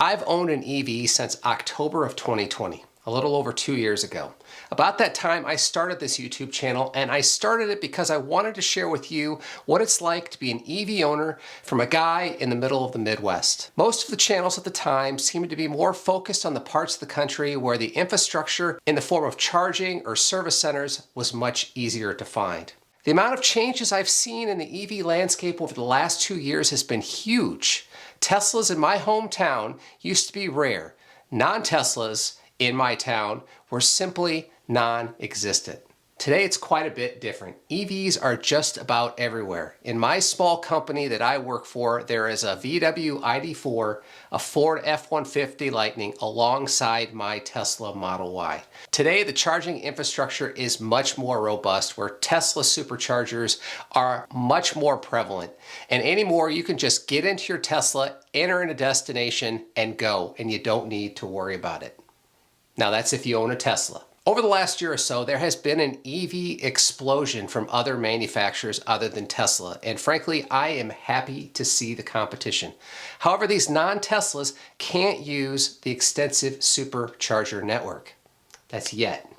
I've owned an EV since October of 2020, a little over 2 years ago. About that time, I started this YouTube channel, and I started it because I wanted to share with you what it's like to be an EV owner from a guy in the middle of the Midwest. Most of the channels at the time seemed to be more focused on the parts of the country where the infrastructure in the form of charging or service centers was much easier to find. The amount of changes I've seen in the EV landscape over the last 2 years has been huge. Teslas in my hometown used to be rare. Non-Teslas in my town were simply non-existent. Today it's quite a bit different. EVs are just about everywhere. In my small company that I work for, there is a VW ID4, a Ford F-150 Lightning alongside my Tesla Model Y. Today the charging infrastructure is much more robust, where Tesla superchargers are much more prevalent. And anymore you can just get into your Tesla, enter in a destination, and go, and you don't need to worry about it. Now that's if you own a Tesla. Over the last year or so, there has been an EV explosion from other manufacturers other than Tesla, and frankly, I am happy to see the competition. However, these non-Teslas can't use the extensive supercharger network. That's yet.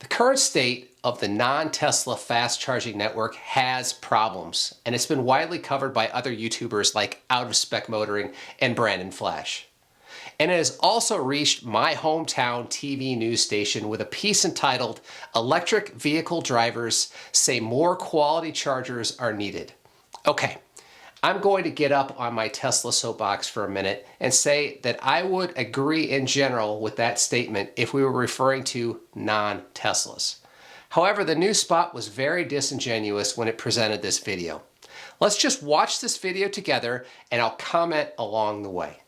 The current state of the non-Tesla fast charging network has problems, and it's been widely covered by other YouTubers like Out of Spec Motoring and Brandon Flash. And it has also reached my hometown TV news station with a piece entitled, "Electric Vehicle Drivers Say More Quality Chargers Are Needed." Okay, I'm going to get up on my Tesla soapbox for a minute and say that I would agree in general with that statement if we were referring to non-Teslas. However, the news spot was very disingenuous when it presented this video. Let's just watch this video together and I'll comment along the way.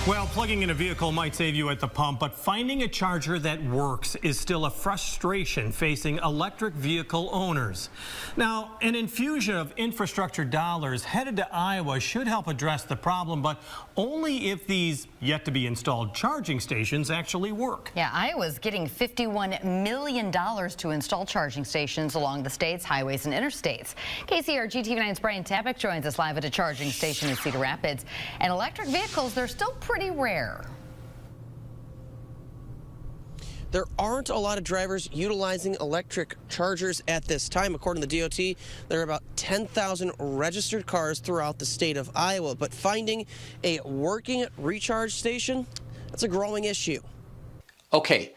Well, plugging in a vehicle might save you at the pump, but finding a charger that works is still a frustration facing electric vehicle owners. Now, an infusion of infrastructure dollars headed to Iowa should help address the problem, but only if these yet-to-be-installed charging stations actually work. Yeah, Iowa's getting $51 million to install charging stations along the state's highways and interstates. KCRG TV9's Brian Tapek joins us live at a charging station in Cedar Rapids. And electric vehicles, they're still pretty rare. There aren't a lot of drivers utilizing electric chargers at this time. According to the DOT, there are about 10,000 registered cars throughout the state of Iowa. But finding a working recharge station, that's a growing issue. Okay,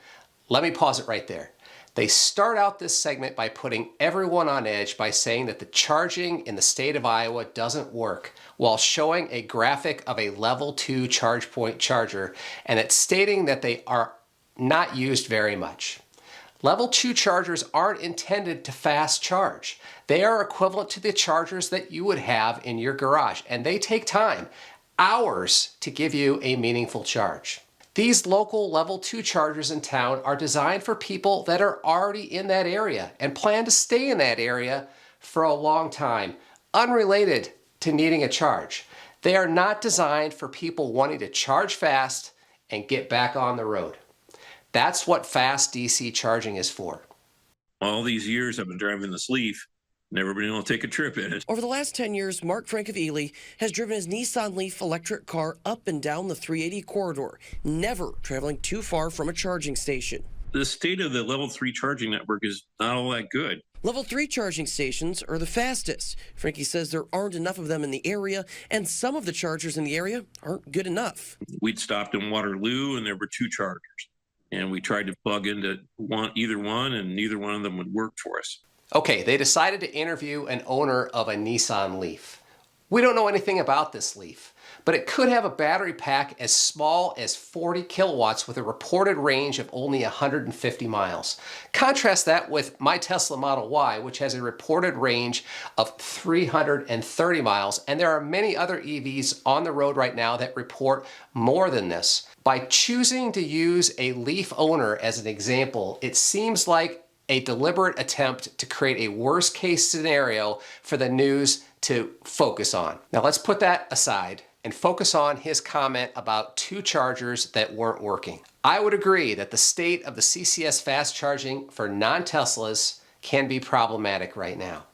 let me pause it right there. They start out this segment by putting everyone on edge by saying that the charging in the state of Iowa doesn't work, while showing a graphic of a level 2 charge point charger, and it's stating that they are not used very much. Level 2 chargers aren't intended to fast charge. They are equivalent to the chargers that you would have in your garage, and they take time, hours, to give you a meaningful charge. These local level 2 chargers in town are designed for people that are already in that area and plan to stay in that area for a long time, unrelated to needing a charge. They are not designed for people wanting to charge fast and get back on the road. That's what fast DC charging is for. All these years I've been driving this Leaf, never been able to take a trip in it. Over the last 10 years, Mark Frank of Ely has driven his Nissan Leaf electric car up and down the 380 corridor, never traveling too far from a charging station. The state of the level 3 charging network is not all that good. Level 3 charging stations are the fastest. Frankie says there aren't enough of them in the area, and some of the chargers in the area aren't good enough. We'd stopped in Waterloo, and there were 2 chargers. And we tried to plug into either one, and neither one of them would work for us. Okay, they decided to interview an owner of a Nissan Leaf. We don't know anything about this Leaf, but it could have a battery pack as small as 40 kilowatts with a reported range of only 150 miles. Contrast that with my Tesla Model Y, which has a reported range of 330 miles, and there are many other EVs on the road right now that report more than this. By choosing to use a Leaf owner as an example, it seems like a deliberate attempt to create a worst case scenario for the news to focus on. Now let's put that aside and focus on his comment about 2 chargers that weren't working. I would agree that the state of the CCS fast charging for non-Teslas can be problematic right now.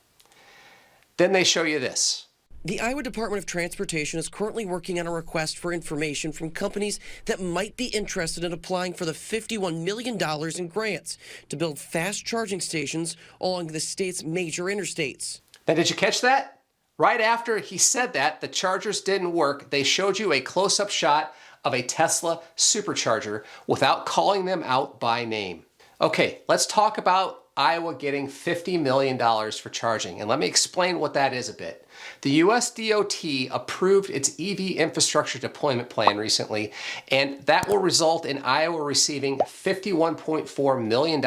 Then they show you this. The Iowa Department of Transportation is currently working on a request for information from companies that might be interested in applying for the $51 million in grants to build fast charging stations along the state's major interstates. Now, did you catch that? Right after he said that, the chargers didn't work, they showed you a close-up shot of a Tesla supercharger without calling them out by name. Okay, let's talk about Iowa getting $50 million for charging, and let me explain what that is a bit. The US DOT approved its EV infrastructure deployment plan recently, and that will result in Iowa receiving $51.4 million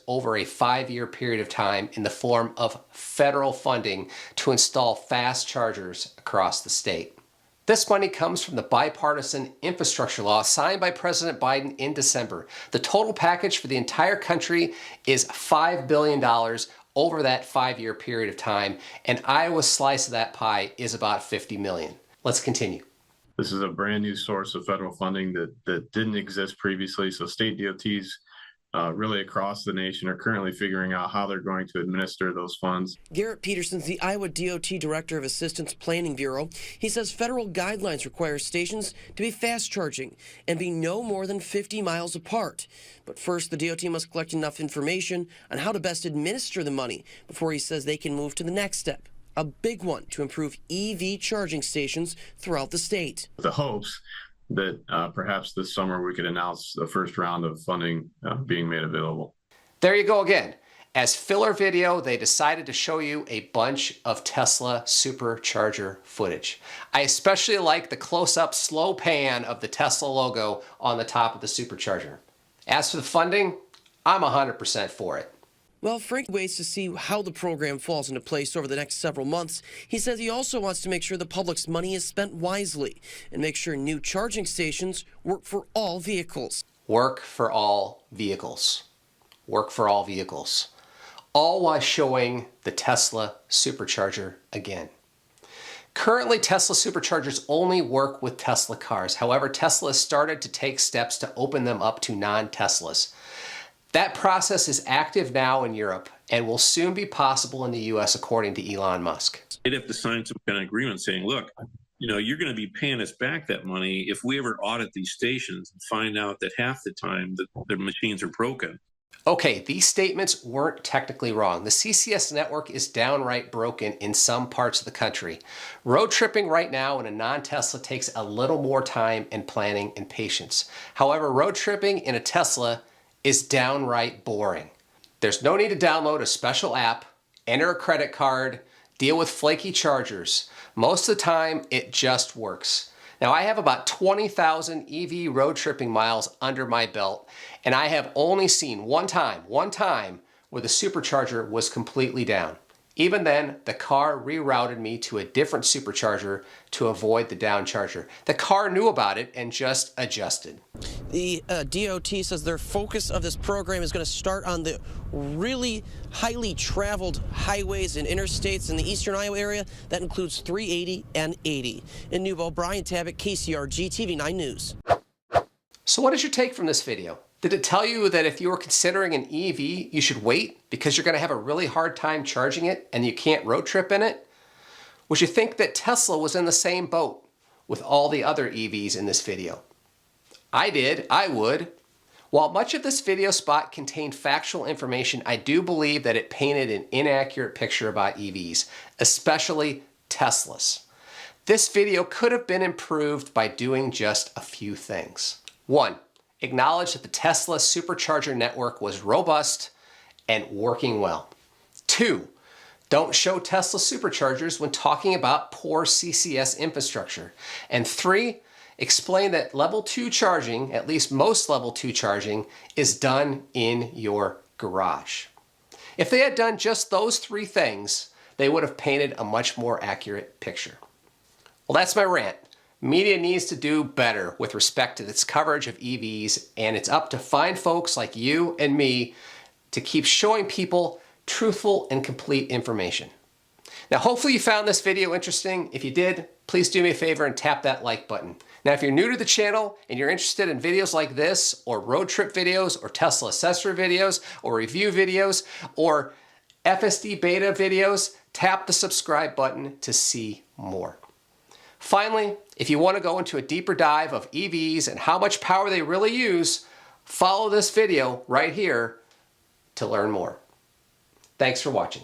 over a 5-year period of time in the form of federal funding to install fast chargers across the state. This money comes from the bipartisan infrastructure law signed by President Biden in December. The total package for the entire country is $5 billion over that 5-year period of time, and Iowa's slice of that pie is about $50 million. Let's continue. This is a brand new source of federal funding that didn't exist previously, so state DOTs really across the nation are currently figuring out how they're going to administer those funds. Garrett Peterson's the Iowa DOT Director of Assistance Planning Bureau. He says federal guidelines require stations to be fast charging and be no more than 50 miles apart. But first, the DOT must collect enough information on how to best administer the money before he says they can move to the next step, a big one to improve EV charging stations throughout the state. The hopes that perhaps this summer we could announce the first round of funding being made available. There you go again. As filler video, they decided to show you a bunch of Tesla supercharger footage. I especially like the close-up slow pan of the Tesla logo on the top of the supercharger. As for the funding, I'm 100% for it. Well, Frank waits to see how the program falls into place over the next several months. He says he also wants to make sure the public's money is spent wisely and make sure new charging stations work for all vehicles. Work for all vehicles. Work for all vehicles. All while showing the Tesla supercharger again. Currently, Tesla superchargers only work with Tesla cars. However, Tesla has started to take steps to open them up to non-Teslas. That process is active now in Europe and will soon be possible in the US, according to Elon Musk. They'd have to sign some kind of agreement saying, look, you're going to be paying us back that money if we ever audit these stations and find out that half the time that their machines are broken. Okay, these statements weren't technically wrong. The CCS network is downright broken in some parts of the country. Road tripping right now in a non-Tesla takes a little more time and planning and patience. However, road tripping in a Tesla is downright boring. There's no need to download a special app, enter a credit card, deal with flaky chargers. Most of the time, it just works. Now, I have about 20,000 EV road tripping miles under my belt, and I have only seen one time where the supercharger was completely down. Even then, the car rerouted me to a different supercharger to avoid the down charger. The car knew about it and just adjusted. The DOT says their focus of this program is going to start on the really highly traveled highways and interstates in the eastern Iowa area. That includes 380 and 80. In Newbo, Brian Tabbitt, KCRG TV 9 News. So what is your take from this video? Did it tell you that if you were considering an EV, you should wait because you're going to have a really hard time charging it and you can't road trip in it? Would you think that Tesla was in the same boat with all the other EVs in this video? I did. I would. While much of this video spot contained factual information, I do believe that it painted an inaccurate picture about EVs, especially Teslas. This video could have been improved by doing just a few things. 1. Acknowledge that the Tesla supercharger network was robust and working well. 2. Don't show Tesla superchargers when talking about poor CCS infrastructure. And 3. Explain that level 2 charging, at least most level 2 charging, is done in your garage. If they had done just those 3 things, they would have painted a much more accurate picture. Well, that's my rant. Media needs to do better with respect to its coverage of EVs, and it's up to fine folks like you and me to keep showing people truthful and complete information. Now, hopefully you found this video interesting. If you did, please do me a favor and tap that like button. Now, if you're new to the channel and you're interested in videos like this, or road trip videos, or Tesla accessory videos, or review videos, or FSD beta videos, tap the subscribe button to see more. Finally, if you want to go into a deeper dive of EVs and how much power they really use, follow this video right here to learn more. Thanks for watching.